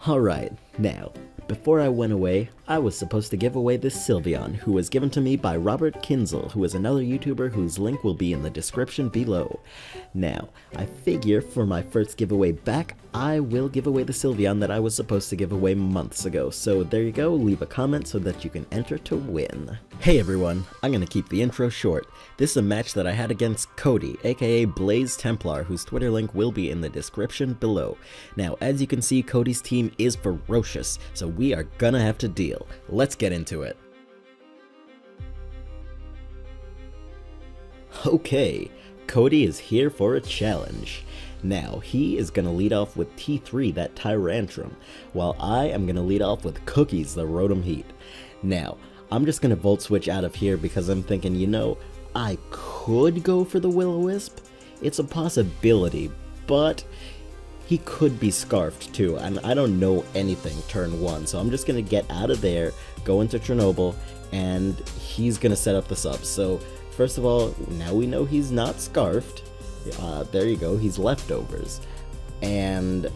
Alright, now, before I went away, I was supposed to give away this Sylveon, who was given to me by Robert Kinzel, who is another YouTuber whose link will be in the description below. Now, I figure for my first giveaway back, I will give away the Sylveon that I was supposed to give away months ago, so there you go, leave a comment so that you can enter to win. Hey everyone, I'm gonna keep the intro short. This is a match that I had against Cody, aka BlazeTemplar, whose Twitter link will be in the description below. Now, as you can see, Cody's team is ferocious, so we are gonna have to deal. Let's get into it. Okay, Cody is here for a challenge. Now, he is gonna lead off with T3, that Tyrantrum, while I am gonna lead off with Cookies, the Rotom Heat. Now, I'm just gonna Volt Switch out of here because I'm thinking, you know, I could go for the Will-O-Wisp. It's a possibility, but he could be Scarfed too, and I don't know anything turn 1, so I'm just gonna get out of there, go into Chernobyl, and he's gonna set up the sub. So, first of all, now we know he's not Scarfed. There you go, he's Leftovers. And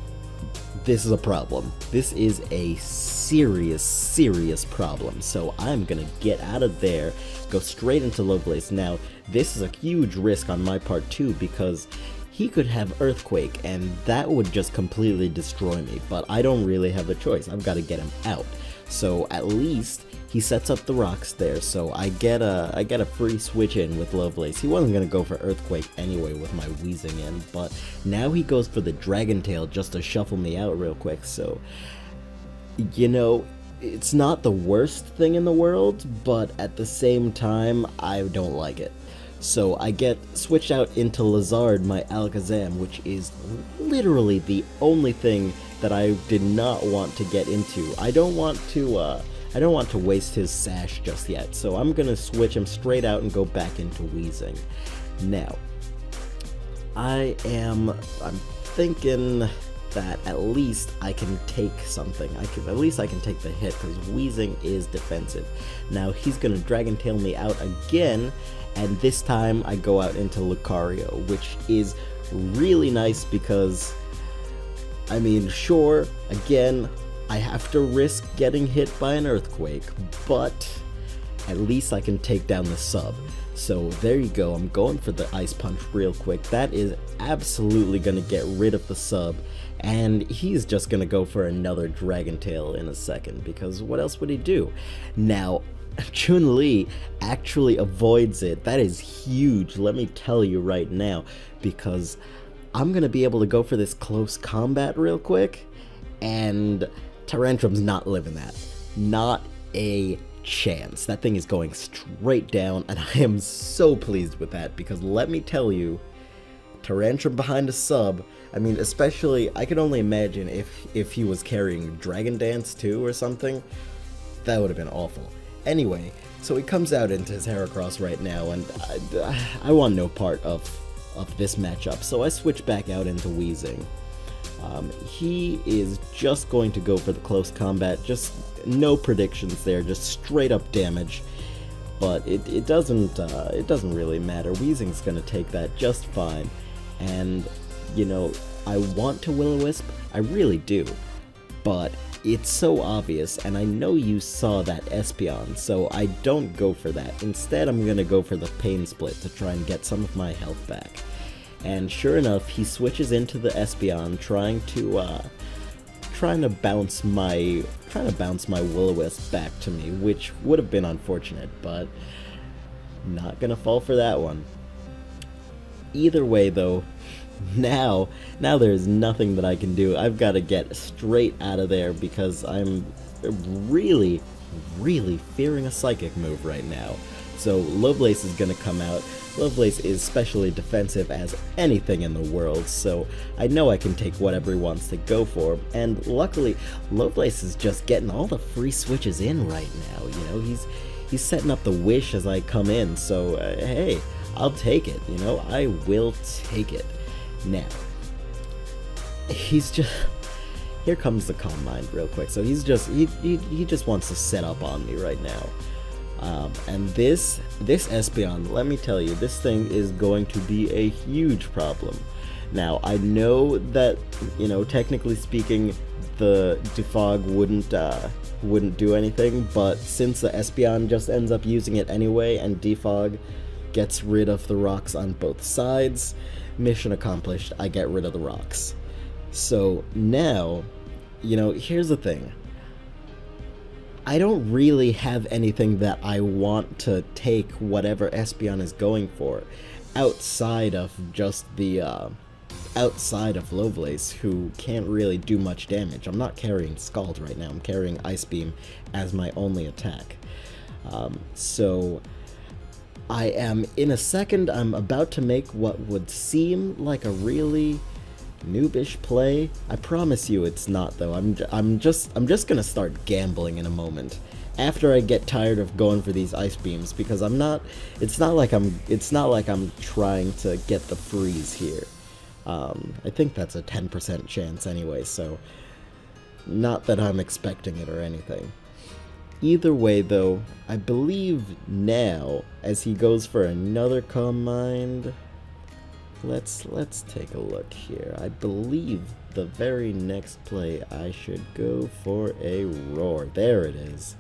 this is a problem. This is a serious problem. So I'm gonna get out of there, go straight into Lovelace. Now, this is a huge risk on my part too, because he could have Earthquake, and that would just completely destroy me, but I don't really have a choice. I've got to get him out. So at least he sets up the rocks there, so I get a free switch in with Lovelace. He wasn't going to go for Earthquake anyway with my Wheezing in, but now he goes for the Dragon Tail just to shuffle me out real quick, so, you know, it's not the worst thing in the world, but at the same time, I don't like it. So I get switched out into Lizard, my Alakazam, which is literally the only thing that I did not want to get into. I don't want to waste his Sash just yet, so I'm gonna switch him straight out and go back into Wheezing. Now, I'm thinking that at least I can take something. At least I can take the hit, because Wheezing is defensive. Now he's gonna Dragon Tail me out again, and this time I go out into Lucario, which is really nice because, I mean, sure, again, I have to risk getting hit by an Earthquake, but at least I can take down the sub. So there you go, I'm going for the Ice Punch real quick. That is absolutely going to get rid of the sub, and he's just going to go for another Dragon Tail in a second, because what else would he do? Now, Chun-Li actually avoids it. That is huge, let me tell you right now, because I'm going to be able to go for this close combat real quick, and Tyrantrum's not living that. Not a chance. That thing is going straight down, and I am so pleased with that, because let me tell you, Tyrantrum behind a sub, I mean, especially, I can only imagine if he was carrying Dragon Dance too or something, that would have been awful. Anyway, so he comes out into his Heracross right now, and I want no part of this matchup, so I switch back out into Wheezing. He is just going to go for the close combat, just no predictions there, just straight up damage, but it doesn't really matter. Wheezing's gonna take that just fine, and, you know, I want to Will-O-Wisp, I really do, but it's so obvious, and I know you saw that Espeon, so I don't go for that. Instead, I'm gonna go for the Pain Split to try and get some of my health back. And sure enough, he switches into the Espeon, trying to bounce my Will-O-Wisp back to me, which would have been unfortunate, but not gonna fall for that one. Either way, though, now there's nothing that I can do. I've got to get straight out of there, because I'm really fearing a Psychic move right now. So Lovelace is going to come out. Lovelace is specially defensive as anything in the world, so I know I can take whatever he wants to go for, and luckily Lovelace is just getting all the free switches in right now. You know, he's setting up the Wish as I come in, so hey, I'll take it, you know, I will take it. Now, he's just, here comes the Calm Mind real quick, so he just wants to set up on me right now. And this Espeon, let me tell you, this thing is going to be a huge problem. Now, I know that, you know, technically speaking, the defog wouldn't do anything, but since the Espeon just ends up using it anyway, and defog gets rid of the rocks on both sides, mission accomplished, I get rid of the rocks. So now, you know, here's the thing. I don't really have anything that I want to take whatever Espeon is going for outside of just the outside of Lovelace, who can't really do much damage. I'm not carrying Scald right now, I'm carrying Ice Beam as my only attack. So I am, in a second, I'm about to make what would seem like a really noobish play. I promise you it's not, though. I'm just gonna start gambling in a moment after I get tired of going for these ice beams, because it's not like I'm trying to get the freeze here. I think that's a 10% chance anyway, so not that I'm expecting it or anything. Either way, though, I believe now, as he goes for another Calm Mind, let's take a look here. I believe the very next play I should go for a Roar. There it is.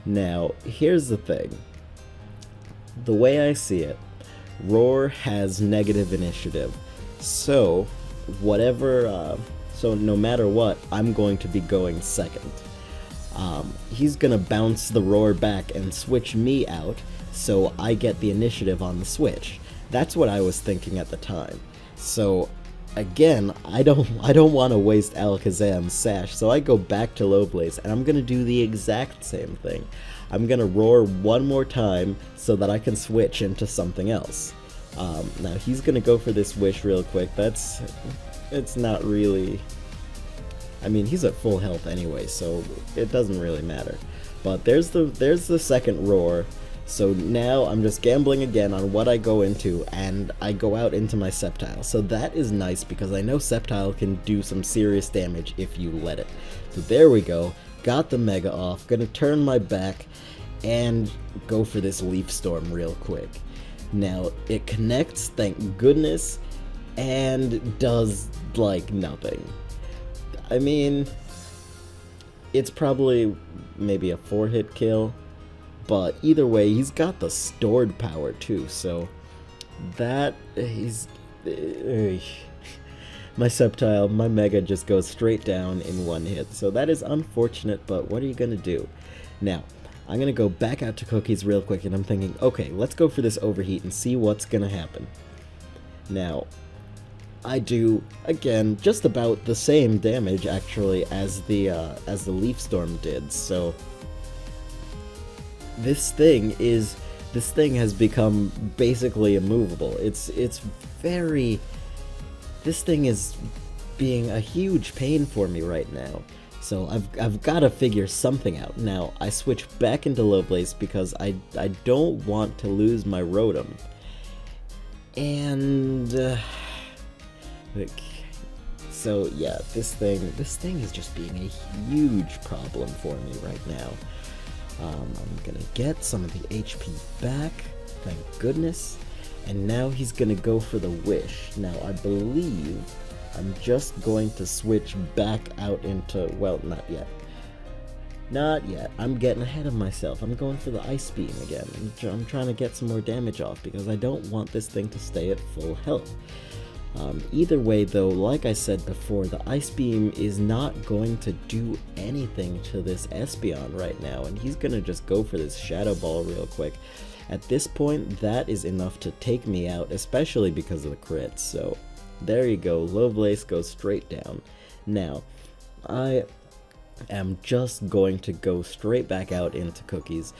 Now, here's the thing. The way I see it, Roar has negative initiative. So, so no matter what, I'm going to be going second. He's gonna bounce the Roar back and switch me out, so I get the initiative on the switch. That's what I was thinking at the time. So, again, I don't want to waste Alakazam's Sash, so I go back to Lovelace, and I'm gonna do the exact same thing. I'm gonna Roar one more time so that I can switch into something else. Now he's gonna go for this Wish real quick. It's not really, I mean, he's at full health anyway, so it doesn't really matter. But there's the second Roar. So now I'm just gambling again on what I go into, and I go out into my Sceptile. So that is nice, because I know Sceptile can do some serious damage if you let it. So there we go, got the Mega off, gonna turn my back and go for this Leaf Storm real quick. Now, it connects, thank goodness, and does, like, nothing. I mean, it's probably maybe a 4-hit kill, but either way, he's got the stored power too, so that, my Sceptile, my Mega just goes straight down in one hit, so that is unfortunate, but what are you gonna do? Now, I'm gonna go back out to Cookies real quick, and I'm thinking, okay, let's go for this Overheat and see what's gonna happen. Now, I do, again, just about the same damage, actually, as the Leaf Storm did, so this thing has become basically immovable. This thing is being a huge pain for me right now. So I've got to figure something out. Now, I switch back into Lovelace because I don't want to lose my Rotom. And so yeah, this thing is just being a huge problem for me right now. I'm gonna get some of the HP back, thank goodness, and now he's gonna go for the Wish. Now I believe I'm just going to switch back out into, well, not yet. Not yet. I'm getting ahead of myself. I'm going for the Ice Beam again. I'm trying to get some more damage off because I don't want this thing to stay at full health. Either way, though, like I said before, the Ice Beam is not going to do anything to this Espeon right now, and he's going to just go for this Shadow Ball real quick. At this point, that is enough to take me out, especially because of the crit, so there you go, Lovelace goes straight down. Now, I am just going to go straight back out into Cookies,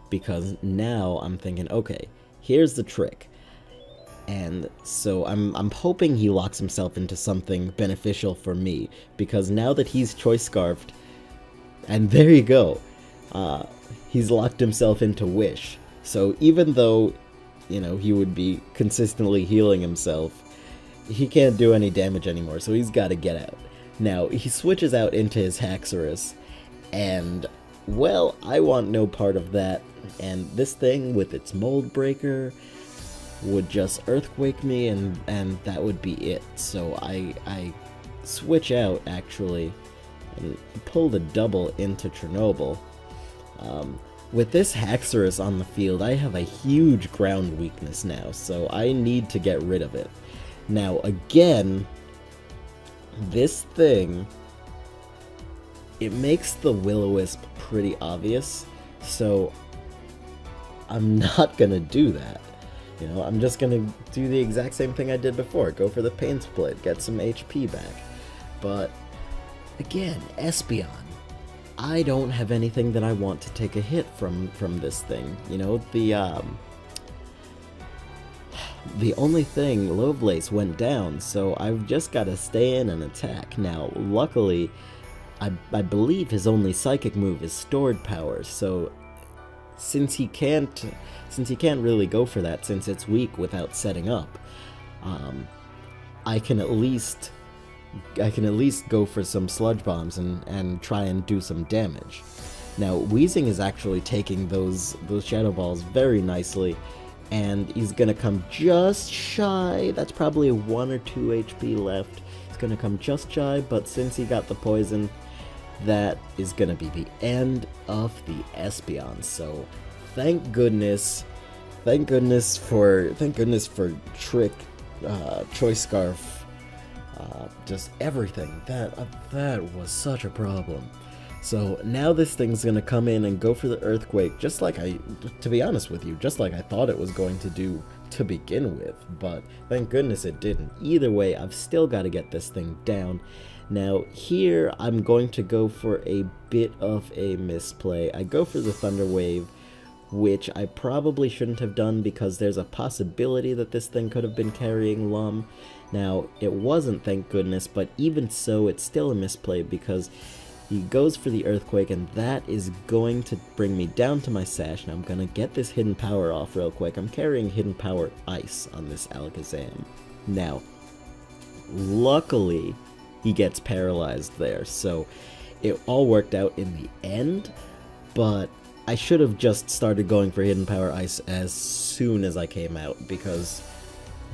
because now I'm thinking, okay, here's the trick. And so I'm hoping he locks himself into something beneficial for me, because now that he's Choice Scarfed, and there you go, he's locked himself into Wish. So even though, you know, he would be consistently healing himself, he can't do any damage anymore, so he's got to get out. Now, he switches out into his Haxorus, and, well, I want no part of that, and this thing with its Mold Breaker would just Earthquake me, and that would be it. So I switch out, actually, and pulled a double into Chernobyl. With this Haxorus on the field, I have a huge ground weakness now, so I need to get rid of it. Now, again, this thing, it makes the Will-O-Wisp pretty obvious, so I'm not gonna do that. You know, I'm just gonna do the exact same thing I did before, go for the Pain Split, get some HP back. But, again, Espeon. I don't have anything that I want to take a hit from this thing. You know, the only thing, Lovelace went down, so I've just got to stay in and attack. Now, luckily, I believe his only psychic move is stored power, so since he can't really go for that since it's weak without setting up, I can at least go for some sludge bombs and try and do some damage. Now, Weezing is actually taking those shadow balls very nicely, and he's gonna come just shy. That's probably 1 or 2 HP left. He's gonna come just shy, but since he got the poison, that is gonna be the end of the Espeon. So, thank goodness for Trick, Choice Scarf. Just everything. That was such a problem. So now this thing's gonna come in and go for the Earthquake, just like to be honest with you, just like I thought it was going to do to begin with, but thank goodness it didn't. Either way, I've still got to get this thing down. Now here, I'm going to go for a bit of a misplay. I go for the Thunder Wave, which I probably shouldn't have done because there's a possibility that this thing could have been carrying Lum. Now, it wasn't, thank goodness, but even so, it's still a misplay because he goes for the Earthquake, and that is going to bring me down to my Sash. Now, I'm going to get this Hidden Power off real quick. I'm carrying Hidden Power Ice on this Alakazam. Now, luckily, he gets paralyzed there, so it all worked out in the end, but I should have just started going for Hidden Power Ice as soon as I came out, because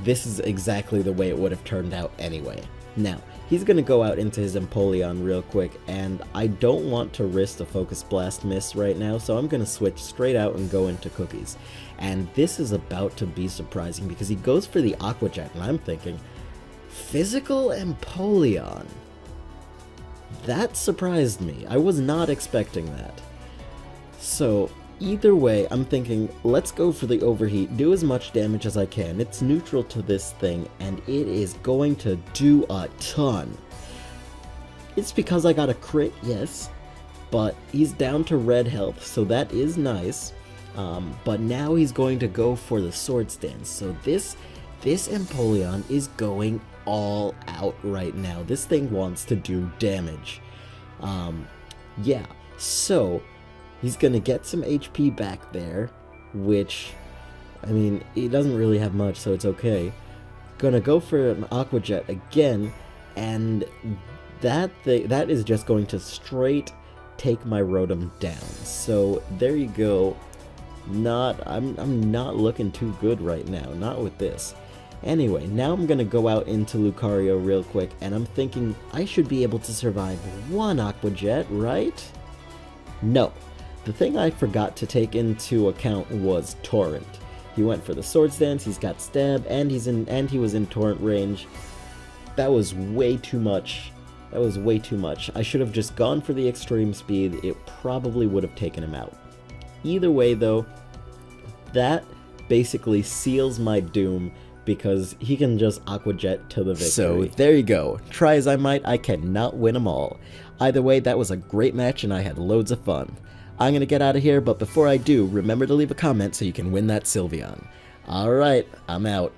this is exactly the way it would have turned out anyway. Now, he's going to go out into his Empoleon real quick, and I don't want to risk a Focus Blast miss right now, so I'm going to switch straight out and go into Cookies. And this is about to be surprising, because he goes for the Aqua Jet, and I'm thinking, Physical Empoleon? That surprised me. I was not expecting that. So, either way, I'm thinking, let's go for the Overheat, do as much damage as I can. It's neutral to this thing, and it is going to do a ton. It's because I got a crit, yes, but he's down to red health, so that is nice. But now he's going to go for the Swords Dance, so this Empoleon is going all out right now. This thing wants to do damage. Yeah, so he's gonna get some HP back there, which, I mean, he doesn't really have much, so it's okay. Gonna go for an Aqua Jet again, and that is just going to straight take my Rotom down. So there you go. I'm not looking too good right now, not with this. Anyway, now I'm gonna go out into Lucario real quick, and I'm thinking I should be able to survive one Aqua Jet, right? No. The thing I forgot to take into account was Torrent. He went for the Swords Dance, he's got Stab, and he was in Torrent range. That was way too much. That was way too much. I should have just gone for the Extreme Speed. It probably would have taken him out. Either way, though, that basically seals my doom, because he can just Aqua Jet to the victory. So there you go. Try as I might, I cannot win them all. Either way, that was a great match, and I had loads of fun. I'm gonna get out of here, but before I do, remember to leave a comment so you can win that Sylveon. Alright, I'm out.